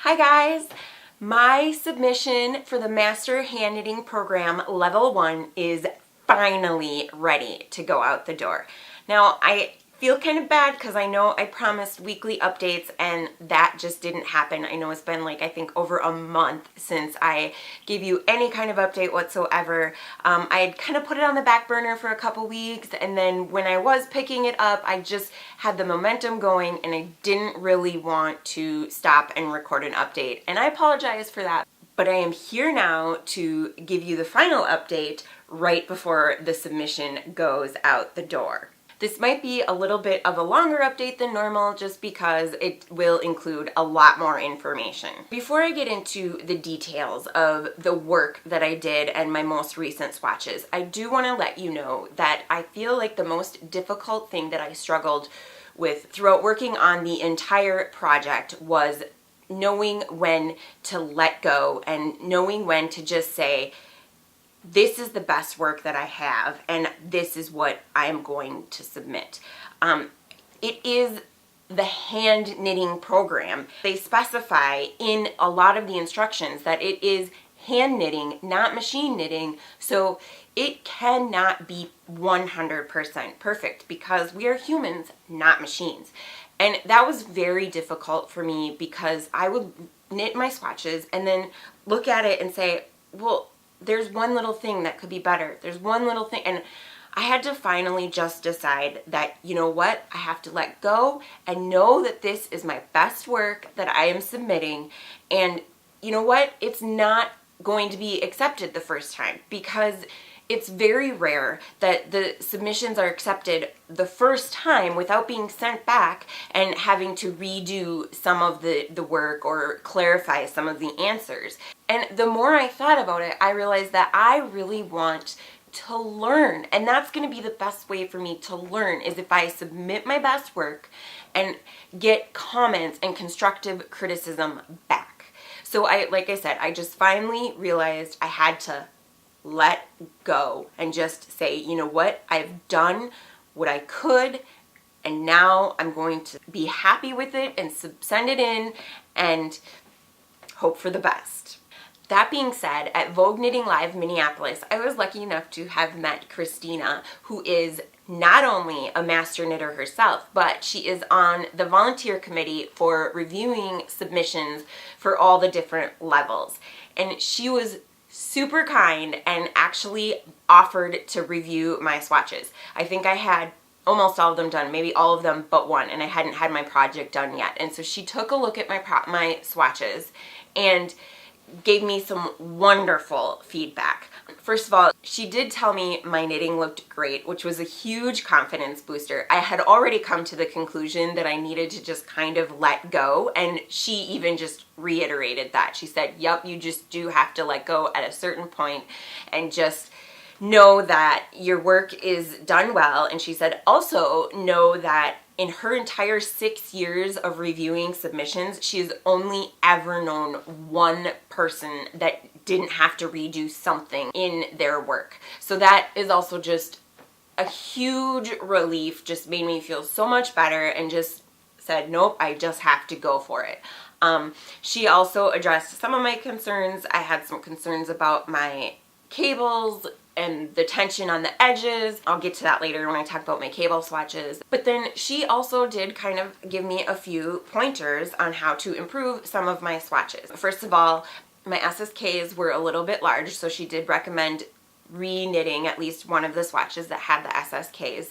Hi guys! My submission for the Master Hand Knitting Program Level 1 is finally ready to go out the door. Now, I feel kind of bad because I know I promised weekly updates and that just didn't happen. I know it's been I think over a month since I gave you any kind of update whatsoever. I had kind of put it on the back burner for a couple weeks, and then when I was picking it up, I just had the momentum going and I didn't really want to stop and record an update. And I apologize for that. But I am here now to give you the final update right before the submission goes out the door. This might be a little bit of a longer update than normal just because it will include a lot more information. Before I get into the details of the work that I did and my most recent swatches, I do want to let you know that I feel like the most difficult thing that I struggled with throughout working on the entire project was knowing when to let go and knowing when to just say, this is the best work that I have and this is what I am going to submit. It is the hand knitting program. They specify in a lot of the instructions that it is hand knitting, not machine knitting, so it cannot be 100% perfect because we are humans, not machines. And that was very difficult for me because I would knit my swatches and then look at it and say, well, there's one little thing that could be better. There's one little thing. And I had to finally just decide that, you know what, I have to let go and know that this is my best work that I am submitting. And you know what, it's not going to be accepted the first time because it's very rare that the submissions are accepted the first time without being sent back and having to redo some of the work or clarify some of the answers. And the more I thought about it, I realized that I really want to learn. And that's going to be the best way for me to learn is if I submit my best work and get comments and constructive criticism back. So like I said, I just finally realized I had to let go and just say, you know what, I've done what I could and now I'm going to be happy with it and send it in and hope for the best. That being said, at Vogue Knitting Live Minneapolis, I was lucky enough to have met Christina, who is not only a master knitter herself, but she is on the volunteer committee for reviewing submissions for all the different levels. And she was super kind and actually offered to review my swatches. I think I had almost all of them done, maybe all of them but one, and I hadn't had my project done yet. And so she took a look at my swatches and gave me some wonderful feedback. First of all, she did tell me my knitting looked great, which was a huge confidence booster. I had already come to the conclusion that I needed to just kind of let go, and she even just reiterated that. She said, yep, you just do have to let go at a certain point and just know that your work is done well. And she said, also know that in her entire 6 years of reviewing submissions, she has only ever known one person that didn't have to redo something in their work. So that is also just a huge relief, just made me feel so much better and just said, nope, I just have to go for it. She also addressed some of my concerns. I had some concerns about my cables and the tension on the edges. I'll get to that later when I talk about my cable swatches. But then she also did kind of give me a few pointers on how to improve some of my swatches. First of all, my SSKs were a little bit large, so she did recommend re-knitting at least one of the swatches that had the SSKs.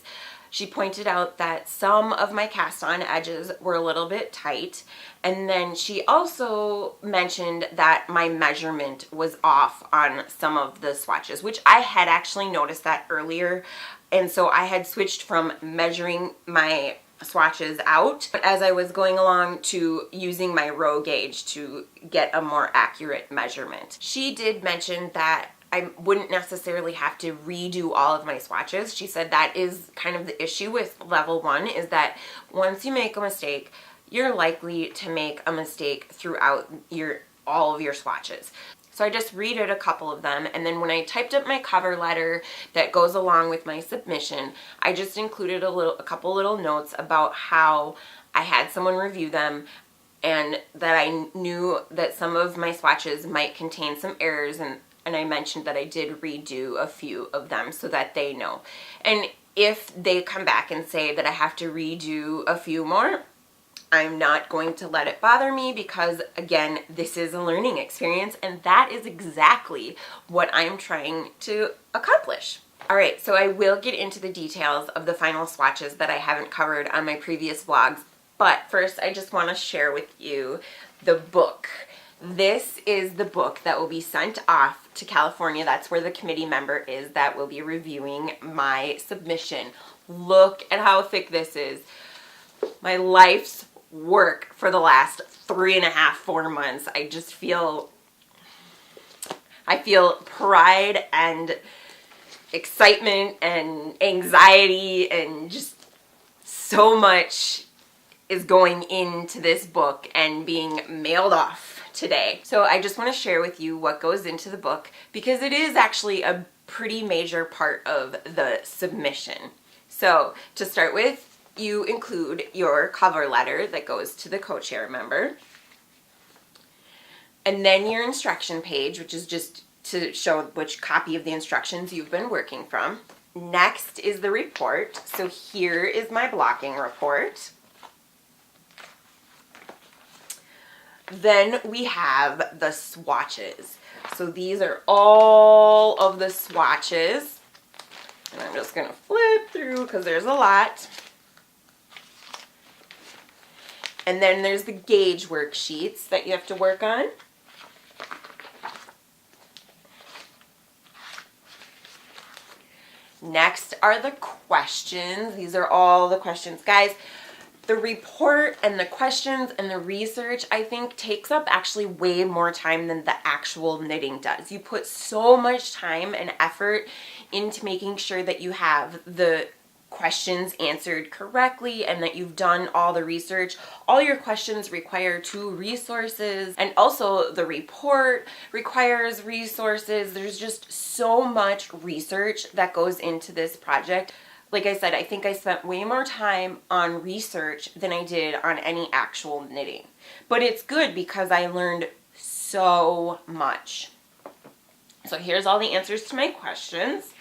She pointed out that some of my cast-on edges were a little bit tight, and then she also mentioned that my measurement was off on some of the swatches, which I had actually noticed that earlier, and so I had switched from measuring my swatches out as I was going along to using my row gauge to get a more accurate measurement. She did mention that I wouldn't necessarily have to redo all of my swatches. She said that is kind of the issue with level 1, is that once you make a mistake, you're likely to make a mistake throughout all of your swatches. So I just redid a couple of them, and then when I typed up my cover letter that goes along with my submission, I just included a couple little notes about how I had someone review them, and that I knew that some of my swatches might contain some errors, and I mentioned that I did redo a few of them so that they know. And if they come back and say that I have to redo a few more, I'm not going to let it bother me, because again, this is a learning experience, and that is exactly what I'm trying to accomplish. All right, so I will get into the details of the final swatches that I haven't covered on my previous vlogs, but first I just want to share with you the book. This is the book that will be sent off to California. That's where the committee member is that will be reviewing my submission. Look at how thick this is. My life's work for the last 3.5, 4 months. I feel pride and excitement and anxiety, and just so much is going into this book and being mailed off today. So I just want to share with you what goes into the book, because it is actually a pretty major part of the submission. So to start with, you include your cover letter that goes to the co-chair member, and then your instruction page, which is just to show which copy of the instructions you've been working from. Next is the report. So here is my blocking report. Then we have the swatches. So these are all of the swatches, and I'm just going to flip through because there's a lot. And then there's the gauge worksheets that you have to work on. Next are the questions. These are all the questions. Guys, the report and the questions and the research, I think, takes up actually way more time than the actual knitting does. You put so much time and effort into making sure that you have the questions answered correctly and that you've done all the research. All your questions require 2 resources, and also the report requires resources. There's just so much research that goes into this project. Like I said, I think I spent way more time on research than I did on any actual knitting. But it's good because I learned so much. So here's all the answers to my questions.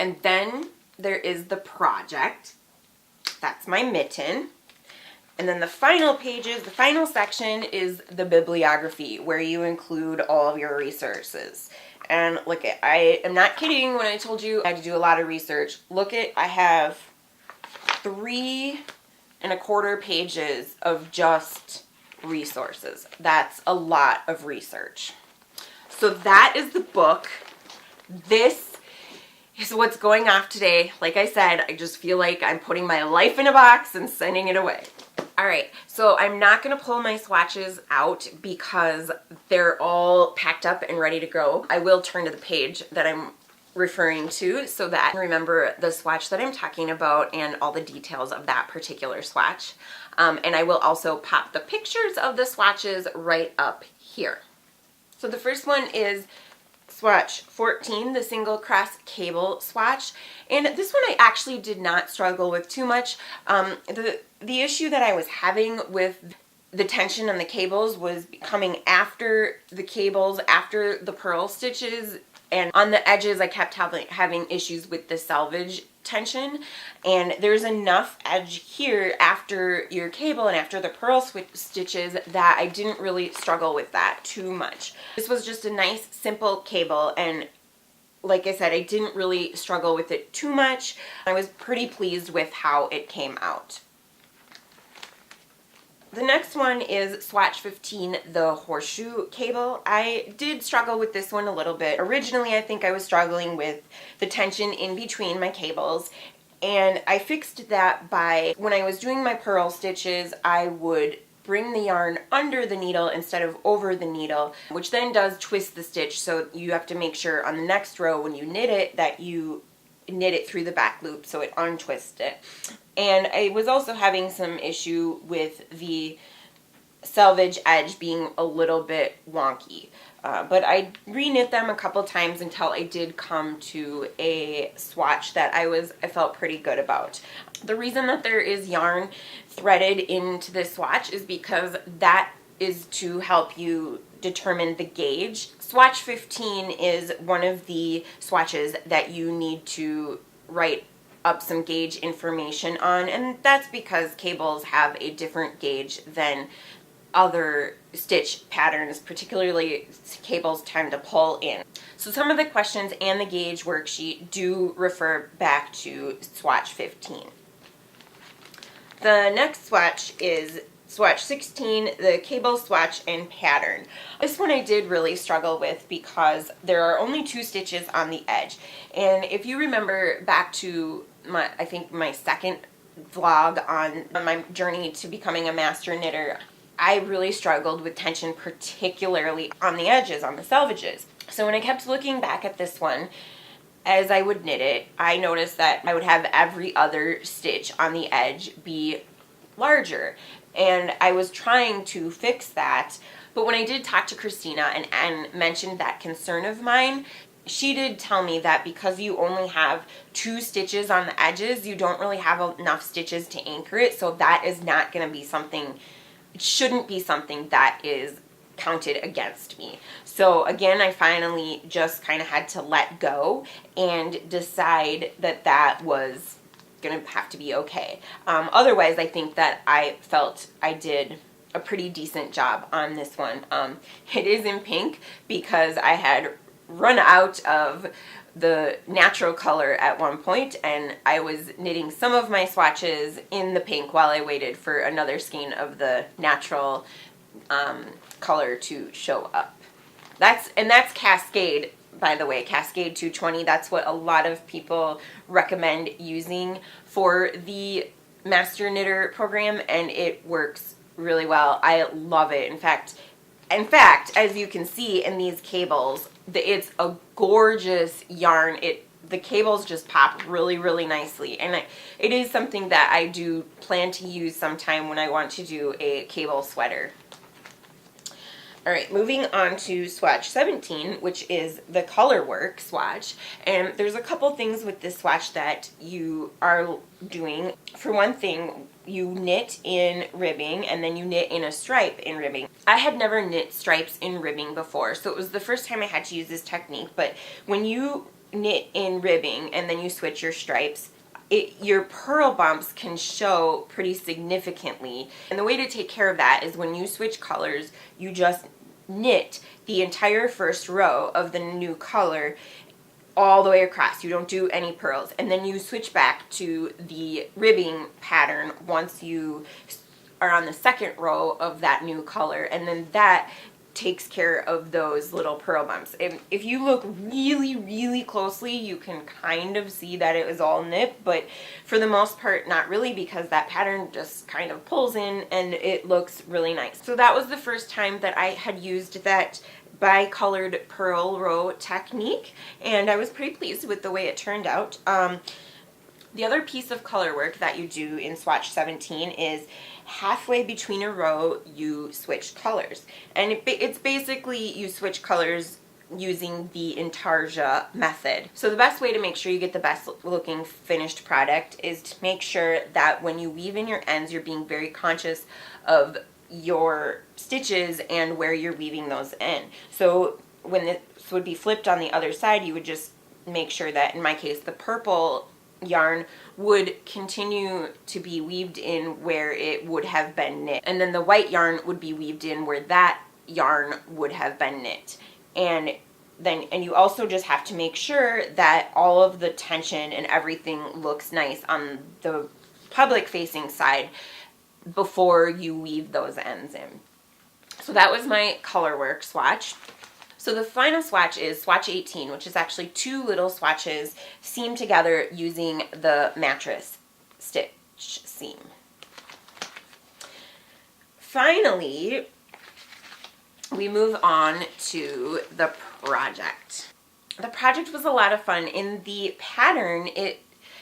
And then there is the project. That's my mitten. And then the final pages, the final section is the bibliography, where you include all of your resources. And look, I am not kidding when I told you I had to do a lot of research. Look, I have 3.25 pages of just resources. That's a lot of research. So that is the book. This is what's going off today. Like I said, I just feel like I'm putting my life in a box and sending it away. All right, so I'm not going to pull my swatches out because they're all packed up and ready to go. I will turn to the page that I'm referring to so that I can remember the swatch that I'm talking about and all the details of that particular swatch. And I will also pop the pictures of the swatches right up here. So the first one is swatch 14, the single cross cable swatch. And this one I actually did not struggle with too much. The issue that I was having with the tension on the cables was coming after the cables, after the purl stitches, and on the edges I kept having issues with the selvage tension. And there's enough edge here after your cable and after the purl stitches that I didn't really struggle with that too much. This was just a nice simple cable, and like I said, I didn't really struggle with it too much. I was pretty pleased with how it came out. The next one is swatch 15, the horseshoe cable. I did struggle with this one a little bit. Originally, I think I was struggling with the tension in between my cables, and I fixed that by, when I was doing my purl stitches, I would bring the yarn under the needle instead of over the needle, which then does twist the stitch, so you have to make sure on the next row when you knit it that you knit it through the back loop so it untwists it. And I was also having some issue with the selvage edge being a little bit wonky. But I re-knit them a couple times until I did come to a swatch that I felt pretty good about. The reason that there is yarn threaded into this swatch is because that is to help you determine the gauge. Swatch 15 is one of the swatches that you need to write up some gauge information on, and that's because cables have a different gauge than other stitch patterns, particularly cables tend to pull in. So some of the questions and the gauge worksheet do refer back to swatch 15. The next swatch is swatch 16, the cable swatch and pattern. This one I did really struggle with because there are only 2 stitches on the edge. And if you remember back to I think my second vlog on my journey to becoming a master knitter, I really struggled with tension, particularly on the edges, on the selvages. So when I kept looking back at this one, as I would knit it, I noticed that I would have every other stitch on the edge be larger. And I was trying to fix that. But when I did talk to Christina and mentioned that concern of mine, she did tell me that because you only have 2 stitches on the edges, you don't really have enough stitches to anchor it. So that is not going to be something, it shouldn't be something that is counted against me. So again, I finally just kind of had to let go and decide that that was going to have to be okay. Otherwise, I think that I felt I did a pretty decent job on this one. It is in pink because I had run out of the natural color at one point, and I was knitting some of my swatches in the pink while I waited for another skein of the natural color to show up. That's Cascade, by the way, Cascade 220. That's what a lot of people recommend using for the Master Knitter program, and it works really well. I love it. In fact, as you can see in these cables, it's a gorgeous yarn. The cables just pop really, really nicely, and it is something that I do plan to use sometime when I want to do a cable sweater. All right, moving on to swatch 17, which is the color work swatch. And there's a couple things with this swatch that you are doing. For one thing, you knit in ribbing and then you knit in a stripe in ribbing. I had never knit stripes in ribbing before, so it was the first time I had to use this technique. But when you knit in ribbing and then you switch your stripes, your purl bumps can show pretty significantly. And the way to take care of that is when you switch colors, you just knit the entire first row of the new color all the way across. You don't do any purls. And then you switch back to the ribbing pattern once you are on the second row of that new color. And then that takes care of those little purl bumps. If you look really, really closely, you can kind of see that it was all knit, but for the most part, not really, because that pattern just kind of pulls in and it looks really nice. So that was the first time that I had used that bi-colored purl row technique, and I was pretty pleased with the way it turned out. The other piece of color work that you do in swatch 17 is halfway between a row you switch colors, and it's basically you switch colors using the intarsia method. So the best way to make sure you get the best looking finished product is to make sure that when you weave in your ends, you're being very conscious of your stitches and where you're weaving those in. So when this would be flipped on the other side, you would just make sure that, in my case, the purple yarn would continue to be weaved in where it would have been knit, and then the white yarn would be weaved in where that yarn would have been knit. And you also just have to make sure that all of the tension and everything looks nice on the public facing side before you weave those ends in. So that was my color work swatch. So the final swatch is swatch 18, which is actually 2 little swatches seamed together using the mattress stitch seam. Finally, we move on to the project. The project was a lot of fun. In the pattern, it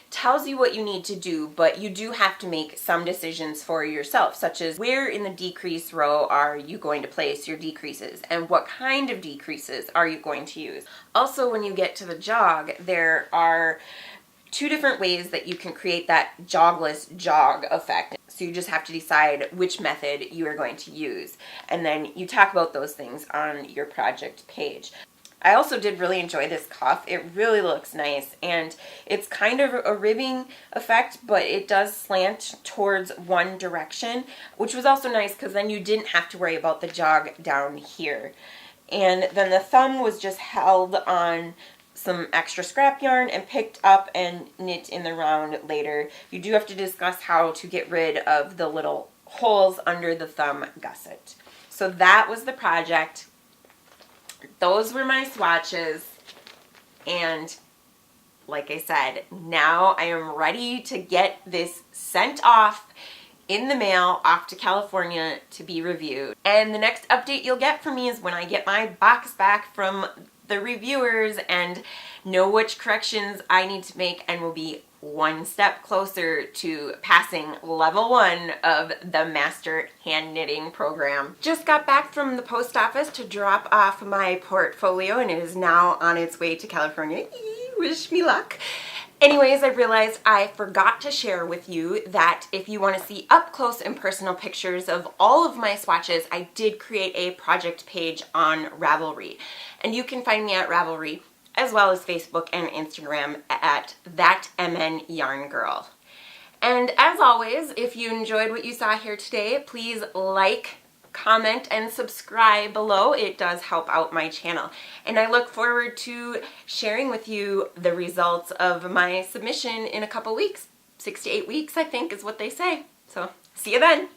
tells you what you need to do, but you do have to make some decisions for yourself, such as where in the decrease row are you going to place your decreases and what kind of decreases are you going to use. Also, when you get to the jog, there are two different ways that you can create that jogless jog effect. So you just have to decide which method you are going to use. And then you talk about those things on your project page. I also did really enjoy this cuff. It really looks nice, and it's kind of a ribbing effect, but it does slant towards one direction, which was also nice because then you didn't have to worry about the jog down here. And then the thumb was just held on some extra scrap yarn and picked up and knit in the round later. You do have to discuss how to get rid of the little holes under the thumb gusset. So that was the project. Those were my swatches, and like I said, now I am ready to get this sent off in the mail off to California to be reviewed. And the next update you'll get from me is when I get my box back from the reviewers and know which corrections I need to make, and will be one step closer to passing level 1 of the Master Hand Knitting program. Just got back from the post office to drop off my portfolio, and it is now on its way to California. Wish me luck. Anyways, I realized I forgot to share with you that if you want to see up close and personal pictures of all of my swatches, I did create a project page on Ravelry. And you can find me at Ravelry, as well as Facebook and Instagram at thatmnyarngirl. And as always, if you enjoyed what you saw here today, please like, comment, and subscribe below. It does help out my channel. And I look forward to sharing with you the results of my submission in a couple weeks. 6 to 8 weeks, I think, is what they say. So, see you then.